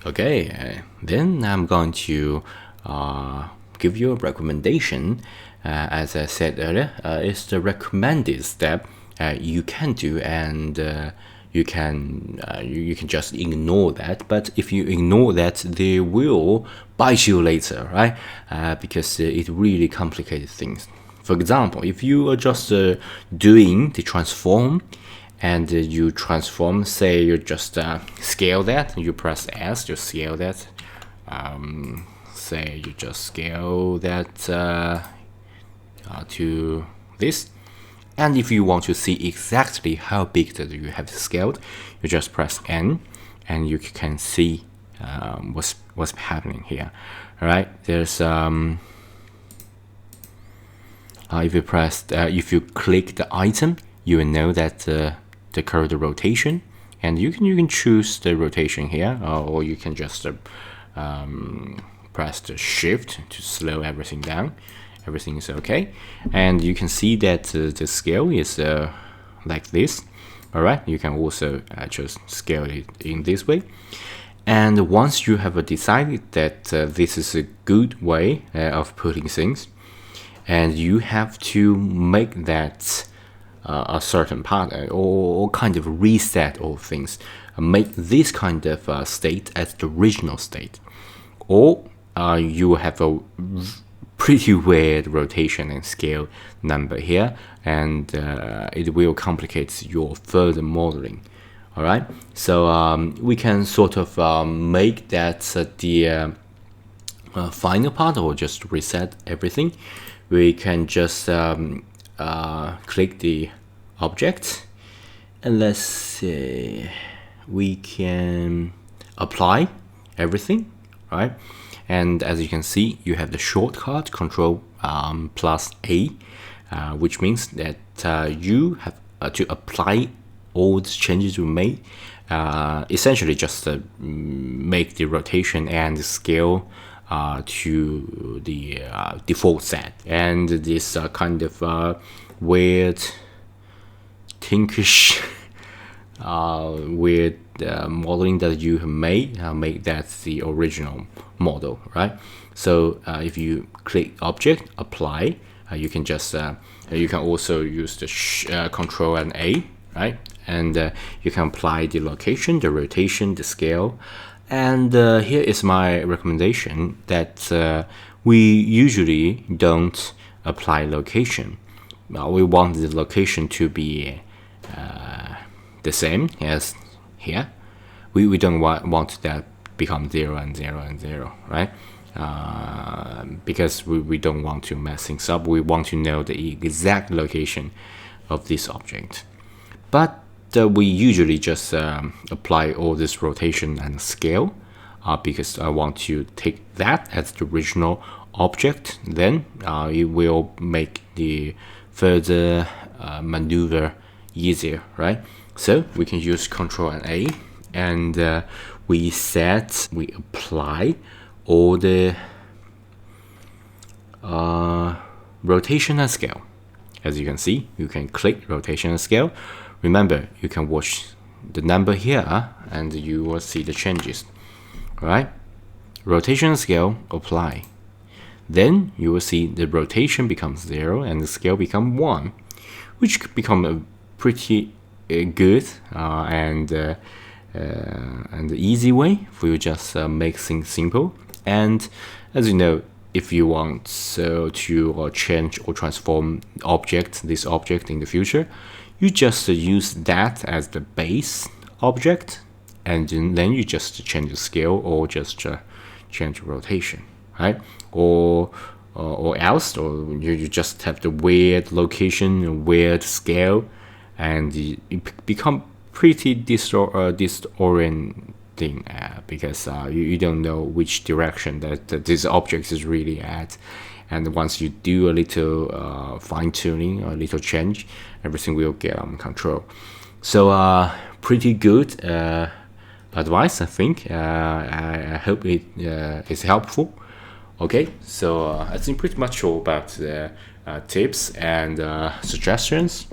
Okay, then I'm going to give you a recommendation. As I said earlier, it's the recommended step you can do, and you can just ignore that. But if you ignore that, they will bite you later, right? Because it really complicates things. For example, if you are just doing the transform, and you transform, say you just scale that, you press S to scale that, say you just scale that to this, and if you want to see exactly how big that you have scaled, you just press N, and you can see what's happening here. All right, there's if you click the item, you will know that the curved rotation, and you can choose the rotation here, or you can just press the shift to slow everything down. Everything is okay, and you can see that the scale is like this. All right, you can also just scale it in this way. And once you have decided that this is a good way of putting things, and you have to make that a certain part, or kind of reset all things, make this kind of state as the original state, or you have a pretty weird rotation and scale number here, and it will complicate your further modeling. All right, so we can sort of make that the final part, or just reset everything. We can just click the object, and let's see, we can apply everything, right? And as you can see, you have the shortcut Control plus A, which means that you have to apply all the changes you made. Essentially, just make the rotation and the scale to the default set, and this kind of weird, tinkish, weird modeling that you have made, make that the original model, right? So if you click object, apply, you can just you can also use the Control and A, right? And you can apply the location, the rotation, the scale. And here is my recommendation that we usually don't apply location. We want the location to be the same as here. We don't want that become 0 and 0 and 0, right? Because we don't want to mess things up. We want to know the exact location of this object. But we usually just apply all this rotation and scale because I want to take that as the original object. Then it will make the further maneuver easier, right? So we can use Control and A, and we apply all the rotation and scale. As you can see, you can click rotation and scale. Remember, you can watch the number here, and you will see the changes. All right, rotation and scale, apply. Then you will see the rotation becomes 0 and the scale become 1, which could become a pretty good and easy way for you just make things simple. And as you know, if you want to change or transform this object in the future, you just use that as the base object, and then you just change the scale or just change the rotation, right? Or else, or you just have the weird location, weird scale, and it become pretty disorienting because you don't know which direction that this object is really at. And once you do a little fine-tuning, a little change, everything will get under control. So pretty good advice, I think. I hope it is helpful. Okay, so I think pretty much all about the tips and suggestions.